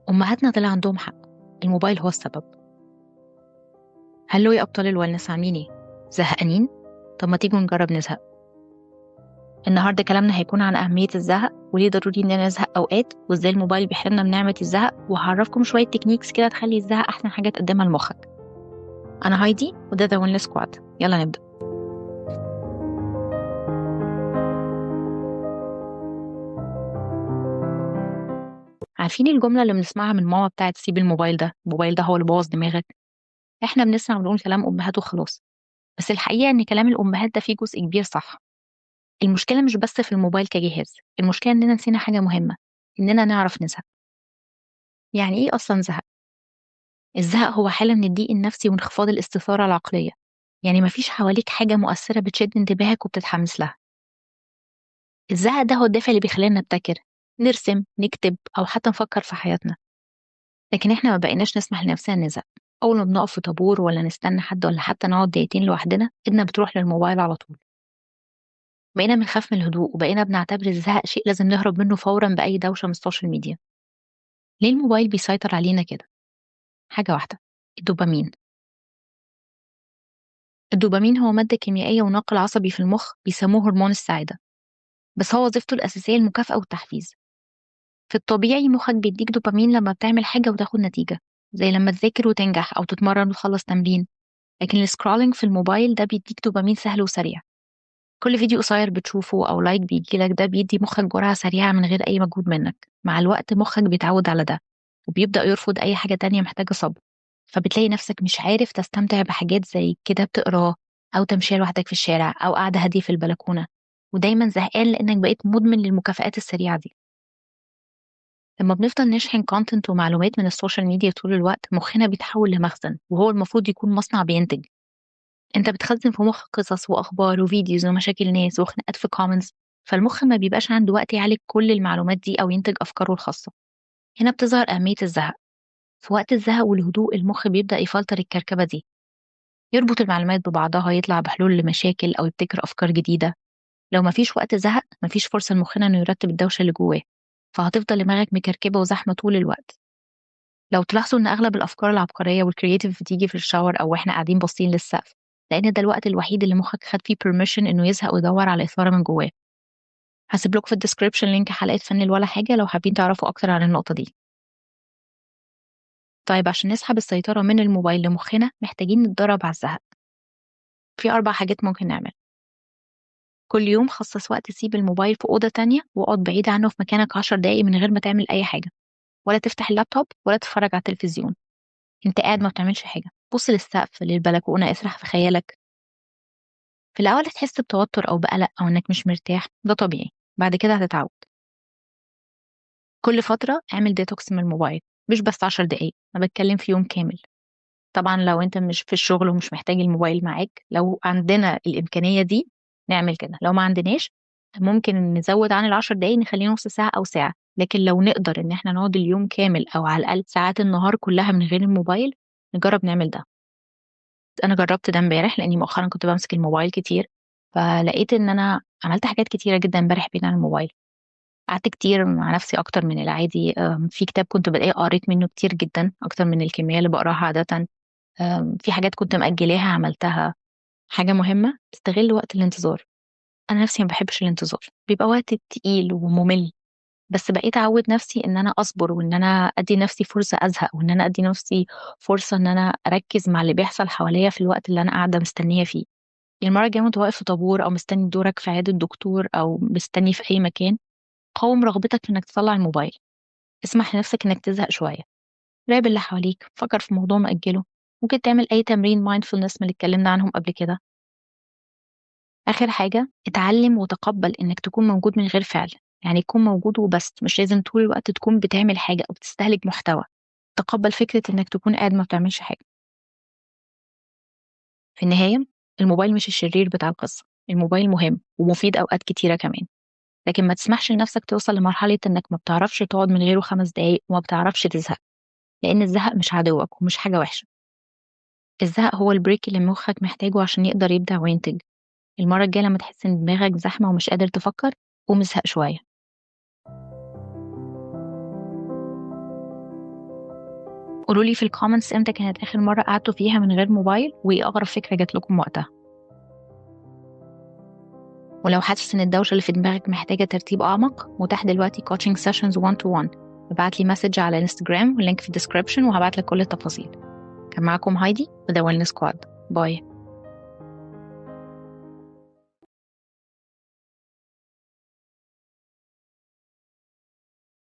أمهاتنا طلع عندهم حق. الموبايل هو السبب. هلو يا أبطال الوالنس، عاملين ايه؟ زهقانين؟ طب ما تيجوا نجرب نزهق. النهاردة كلامنا هيكون عن أهمية الزهق وليه ضروري إننا نزهق أوقات، وإزاي الموبايل بيحرمنا من نعمة الزهق، وهعرفكم شوية تكنيكس كده تخلي الزهق أحسن حاجة تقدمها لمخك. أنا هايدي وده ذا وينلس سكواد. يلا نبدأ. عارفين الجملة اللي بنسمعها من ماما بتاعت سيب الموبايل ده، الموبايل ده هو اللي بوظ دماغك؟ احنا بنسمع ونقول كلام أمهات وخلاص، بس الحقيقة إن كلام الأمهات ده فيه جزء كبير صح. المشكلة مش بس في الموبايل كجهاز، المشكلة إننا نسينا حاجة مهمة، إننا نعرف نزهق. يعني إيه أصلا زهق؟ الزهق هو حالة من الضيق النفسي وانخفاض الاستثارة العقلية، يعني مفيش حواليك حاجة مؤثرة بتشد انتباهك وبتتحمس لها. الزهق ده هو الدافع اللي بيخلينا نبتكر، نرسم، نكتب، أو حتى نفكر في حياتنا. لكن إحنا ما بقيناش نسمح لنفسنا نزهق. أول ما بنقف في طابور ولا نستنى حد ولا حتى نقعد دقيقتين لوحدنا، إيدنا بتروح للموبايل على طول. بقينا بنخاف من الهدوء، وبقينا بنعتبر الزهق شيء لازم نهرب منه فورا بأي دوشة من السوشيال ميديا. ليه الموبايل بيسيطر علينا كده؟ حاجة واحدة: الدوبامين. الدوبامين هو مادة كيميائية وناقل عصبي في المخ بيسموه هرمون السعادة، بس هو وظيفته الأساسية المكافأة والتحفيز. في الطبيعي مخك بيديك دوبامين لما بتعمل حاجة وتاخد نتيجة، زي لما تذاكر وتنجح أو تتمرن وتخلص تمرين. لكن السكرولينج في الموبايل ده بيديك دوبامين سهل وسريع. كل فيديو قصير بتشوفه أو لايك بيجيلك ده بيدي مخك جرعة سريعة من غير أي مجهود منك. مع الوقت مخك بيتعود على ده، وبيبدأ يرفض أي حاجة تانية محتاجة صبر. فبتلاقي نفسك مش عارف تستمتع بحاجات زي كتاب تقراه، أو تمشية لوحدك في الشارع، أو قعدة هادية في البلكونة. ودايما زهقان لأنك بقيت مدمن للمكافآت السريعة دي. لما بنفضل نشحن كونتنت ومعلومات من السوشيال ميديا طول الوقت، مخنا بيتحول لمخزن، وهو المفروض يكون مصنع بينتج. انت بتخزن في مخك قصص واخبار وفيديوز ومشاكل ناس وخناقات في كومنتس، فالمخ ما بيبقاش عنده وقت يعالج كل المعلومات دي او ينتج افكاره الخاصه. هنا بتظهر اهميه الزهق. في وقت الزهق والهدوء المخ بيبدا يفلتر الكركبه دي، يربط المعلومات ببعضها، يطلع بحلول لمشاكل او يبتكر افكار جديده. لو مفيش وقت زهق مفيش فرصه لمخنا انه يرتب الدوشه اللي جواه، فهتفضل دماغك مكركبه وزحمه طول الوقت. لو تلاحظوا ان اغلب الافكار العبقريه والكرياتيف بتيجي في الشاور او واحنا قاعدين باصين للسقف، لان ده الوقت الوحيد اللي مخك خد فيه بيرميشن انه يزهق ويدور على اثاره من جواه. هسيب لكم في الديسكربشن لينك حلقه فن ولا حاجه لو حابين تعرفوا اكتر عن النقطه دي. طيب عشان نسحب السيطره من الموبايل لمخنا محتاجين نتدرب على الزهق. في 4 حاجات ممكن نعمل. كل يوم خصص وقت تسيب الموبايل في اوضه تانية، واقعد بعيد عنه في مكانك 10 دقايق من غير ما تعمل اي حاجه، ولا تفتح اللابتوب ولا تتفرج على التلفزيون. انت قاعد ما بتعملش حاجه، بص للسقف للبلكونه، اسرح في خيالك. في الأول هتحس بتوتر أو بقلق أو إنك مش مرتاح، ده طبيعي. بعد كده هتتعود. كل فترة اعمل ديتوكس من الموبايل، مش بس 10 دقايق، أنا بتكلم في يوم كامل. طبعا لو أنت مش في الشغل ومش محتاج الموبايل معاك، لو عندنا الإمكانية دي نعمل كده. لو ما عندناش ممكن نزود عن ال10 دقايق، نخليه نص ساعة أو ساعة. لكن لو نقدر إن احنا نقعد اليوم كامل أو على الأقل ساعات النهار كلها من غير الموبايل، نجرب نعمل ده. أنا جربت ده امبارح لأني مؤخرا كنت بمسك الموبايل كتير، فلقيت ان انا عملت حاجات كتيره جدا امبارح بعيد عن الموبايل. قعدت كتير مع نفسي اكتر من العادي. في كتاب كنت بلاقيه قريت منه كتير جدا اكتر من الكميه اللي بقراها عاده. في حاجات كنت مأجلاها عملتها. حاجه مهمه: استغل وقت الانتظار. انا نفسي ما بحبش الانتظار، بيبقى وقت تقيل وممل. بس بقيت اعود نفسي ان انا اصبر، وان انا ادي نفسي فرصه ازهق، وان انا ادي نفسي فرصه ان انا اركز مع اللي بيحصل حواليا في الوقت اللي انا قاعده مستنيه فيه. المرة الجاية وانت واقف في طابور أو مستني دورك في عيادة الدكتور أو مستني في أي مكان، قاوم رغبتك في إنك تطلع الموبايل. اسمح لنفسك إنك تزهق شوية. راقب اللي حواليك، فكر في موضوع مأجله. ممكن تعمل أي تمرين مايندفولنس من اللي اتكلمنا عنهم قبل كده. آخر حاجة: اتعلم وتقبل إنك تكون موجود من غير فعل. يعني تكون موجود وبس، مش لازم طول الوقت تكون بتعمل حاجة أو بتستهلك محتوى. تقبل فكرة إنك تكون قاعد ما بتعملش حاجة. في النهاية، الموبايل مش الشرير بتاع القصة. الموبايل مهم ومفيد أوقات كتيرة كمان، لكن ما تسمحش لنفسك توصل لمرحلة إنك ما بتعرفش تقعد من غيره 5 دقايق وما بتعرفش تزهق. لأن الزهق مش عدوك ومش حاجة وحشة. الزهق هو البريك اللي مخك محتاجه عشان يقدر يبدع وينتج. المرة الجاية لما تحس إن دماغك زحمة ومش قادر تفكر، قوم ازهق شوية. قولوا لي في الكومنتس امتى كانت آخر مرة قعدتوا فيها من غير موبايل، وإيه أغرب فكرة جات لكم وقتها. ولو حاسس إن الدوشة اللي في دماغك محتاجة ترتيب أعمق، متاح دلوقتي coaching sessions 1 to 1. ابعت لي مسج على انستجرام واللينك في الديسكريبشن، وهبعت لك كل التفاصيل. كان معاكم هايدي وده ويلنس سكواد. باي.